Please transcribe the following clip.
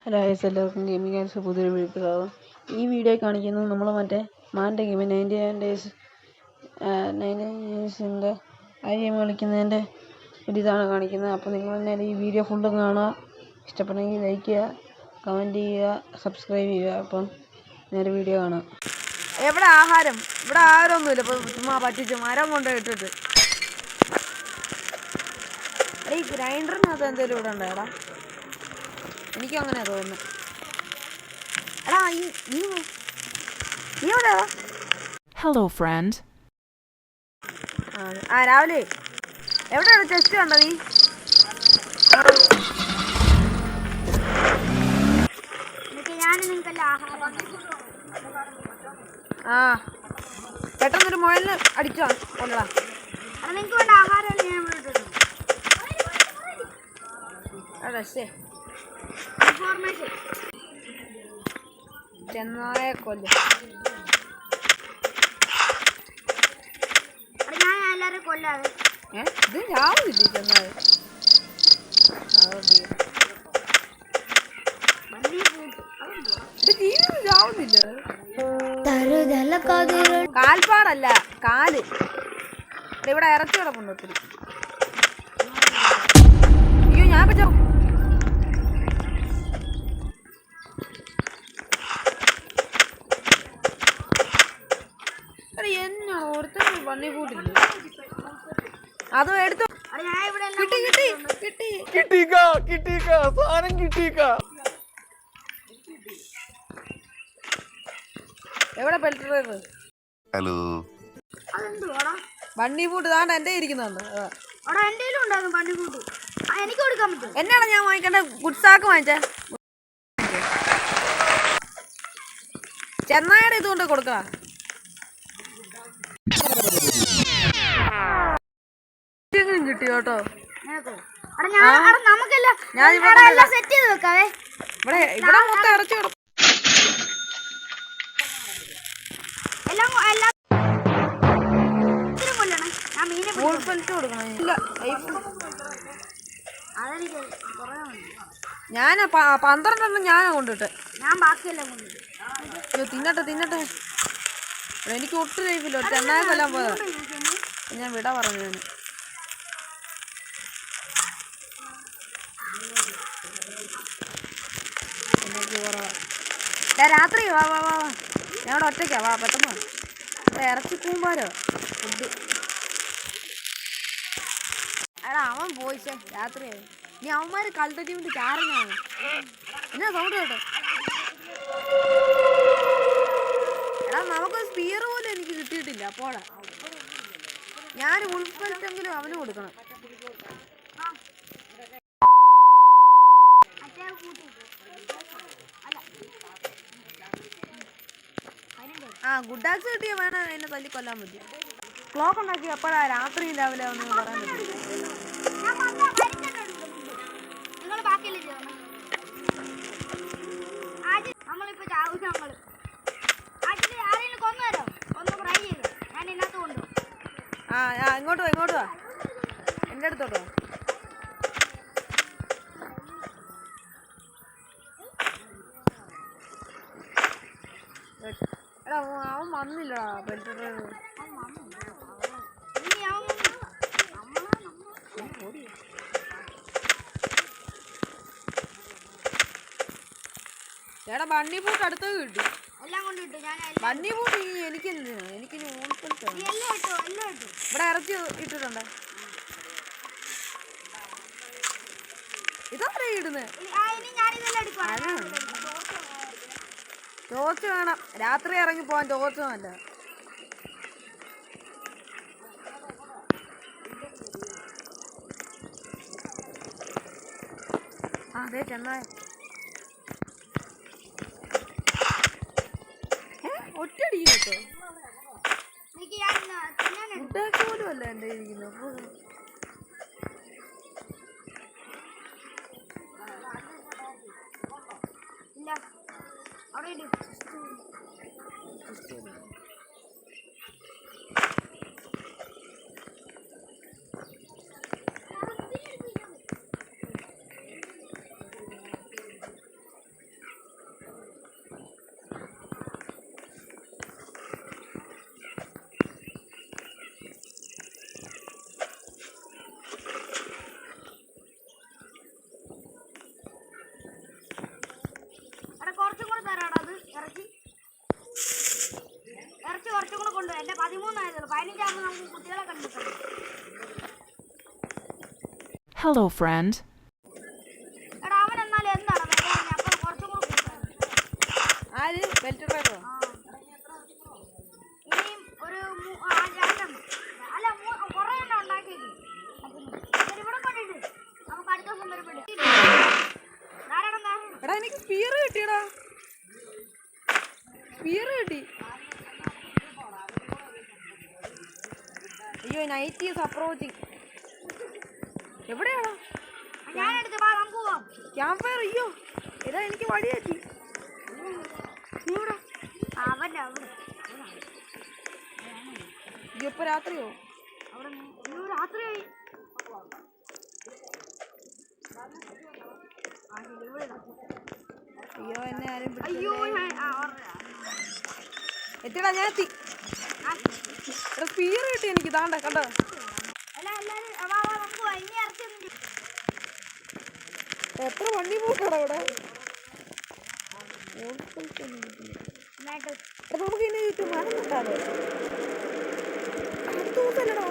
Hello guys, എല്ലാവർക്കും gaming guys പുതിയൊരു വീഡിയോയിലാവും. ഈ വീഡിയോ കാണിക്കുന്നത് നമ്മൾ മാൻ്റെ ഗെയിം 99 ഡേയ്സിൻ്റെ ആ ഗെയിം കളിക്കുന്നതിൻ്റെ ഒരിതാണ് കാണിക്കുന്നത്. അപ്പോൾ നിങ്ങൾ തന്നെ ഈ വീഡിയോ ഫുള്ള് കാണുക. ഇഷ്ടപ്പെടുമെങ്കിൽ ലൈക്ക് ചെയ്യുക, കമൻറ്റ് ചെയ്യുക, സബ്സ്ക്രൈബ് ചെയ്യുക. അപ്പം നേരെ വീഡിയോ കാണാം. എവിടെ ആഹാരം? ഇവിടെ ആഹാരമൊന്നുമില്ല. ഇപ്പോൾ ചുമ്മാ പറ്റിച്ച് മരം കൊണ്ട് ഇട്ടിട്ട്. ഈ ഗ്രൈൻഡറിനകത്ത് എന്തെങ്കിലും ഇവിടെ ഉണ്ടോ? എടാ, എനിക്കും അങ്ങനെ തോന്നുന്നു. എടാ നീ എവിടെയാ? Hello, friend. രാവിലെ എവിടെയാണ് ടെസ്റ്റ് കണ്ടോ നീ? പെട്ടെന്നൊരു മുയലിന് അടിച്ചോ കൊല്ലടാ. ചെന്നായ കൊല്ല ഇത് ചാവുന്നില്ലേ? ചെന്നായ ചാവുന്നില്ല. കാൽപ്പാടല്ല, കാല്. ഇവിടെ ഇറച്ചി കിടപ്പുണ്ട് ഒത്തിരി. അയ്യോ, ഞാൻ പറ്റോ എന്നാ ഓർത്ത പന്നി കൂട്ടില്ല. അതും എടുത്തു. എവിടെ പെൽറ്റർ? ഹലോ, ബണ്ണി ഫുഡ് താണ്ട് എന്റെ ഇരിക്കുന്നുണ്ട്. എന്നാണ് ഞാൻ വാങ്ങിക്കണ്ടേ? ഗുഡ്സാക്ക് വാങ്ങിച്ചേ. ചെന്നായുടെ ഇതുകൊണ്ട് കൊടുക്കാം. കിട്ടി കേട്ടോ. ഞാൻ ഇവിടെ മൊത്തം ഇറച്ചി കിടക്കും. ഞാൻ 12 ഞാനാ കൊണ്ടിട്ട്. തിന്നട്ടെ. എനിക്ക് ഒട്ടും ലൈഫില്ല. ചെന്നായ കൊല്ലാൻ പോയതാ. ഞാൻ വിട പറഞ്ഞു. രാത്രി വാ, ഞാൻ ഇവിടെ ഒറ്റയ്ക്കാ. വാ, പെട്ടെന്ന് ഇറച്ചി കൂമ്പാരോ ഫുഡ്. എടാ, അവൻ പോയിച്ചേ. രാത്രിയായി. നീ അവന്മാര് കളിത്തട്ടി കൊണ്ട് ചാറുന്നതാണ്. എന്നാ സൗണ്ട് കേട്ടോ? എടാ, നമുക്കൊരു സ്പീർ പോലും എനിക്ക് കിട്ടിയിട്ടില്ല. അപ്പോഴാ ഞാൻ ഉൾപ്പെടുത്തെങ്കിലും അവന് കൊടുക്കണം. ഗുഡാക്സ് കിട്ടിയ വേണം എന്നെ തല്ലിക്കൊല്ലാൻ പറ്റും. ക്ലോക്ക് ഉണ്ടാക്കി എപ്പോഴാ രാത്രിയും രാവിലെ ഒന്നും പറയാൻ പറ്റും. ഇങ്ങോട്ട് വാ, എൻ്റെ അടുത്തോട്ടോ. എടാ, അവൻ വന്നില്ലടാ. ബെൽറ്റ് ഡ്രൈവർ ചേട്ടാ. ബണ്ണി പൂട്ട് അടുത്തത് കിട്ടി. ബണ്ണി പൂട്ട് എനിക്കെന്തിനാ? എനിക്കിനി ഇവിടെ ഇറച്ചി ഇട്ടിട്ടുണ്ട്. ഇതാരാ ഇടുന്നത്? ടോർച്ച് വേണം. രാത്രി ഇറങ്ങി പോവാൻ ടോർച്ച് നല്ല. അതെ, ചെന്നായ ഒറ്റടി കേട്ടോ. ഫുഡാക്കി പോലും അല്ല എൻ്റെ ഇരിക്കുന്നത്. 13 15 നമുക്ക് കുട്ടികളെ കണ്ടിട്ടുണ്ട്. Hello, friend. എടാ അവൻ എന്നാലും എന്താണ് അപ്പം കുറച്ചും കൂടെ കൂട്ടാം. ആര് ബെൽറ്റ് ഡ്രൈവറോ? ഇനിയും ഒരു 2 അല്ല കുറേ എണ്ണം ഉണ്ടാക്കിയേക്കും. ഇവിടെ കൊണ്ടിട്ട് നമുക്ക് അടുത്ത ദിവസം വരുമ്പോഴേ എടാ എനിക്ക് സ്പിയർ കിട്ടിയടാ, സ്പിയർ കിട്ടി. അയ്യോ നൈറ്റ് ഈസ് അപ്രോച്ചിങ്. എവിടെയാണോ ഞാനെടുത്ത് നമുക്ക് പോവാം. Camp fire? അയ്യോ എടാ എനിക്ക് വഴി തെറ്റി. ഇവിടെ അവൻ്റെ അവിടെ അയ്യോ ഇപ്പൊ രാത്രിയോ? അവിടെ രാത്രിയായി. അയ്യോ എന്നെ ആരും അയ്യോ എത്തിടാ, ഞാൻ എത്തി. എടാ സ്പിയർ കിട്ടി എനിക്ക്, താണ്ട കണ്ടോ. എത്ര വണ്ടി പോക്കടാ ഇവിടെ. നമുക്ക് ഇനി കിട്ടും. മരം കിട്ടാതെ അടുത്ത ദിവസമല്ലടാ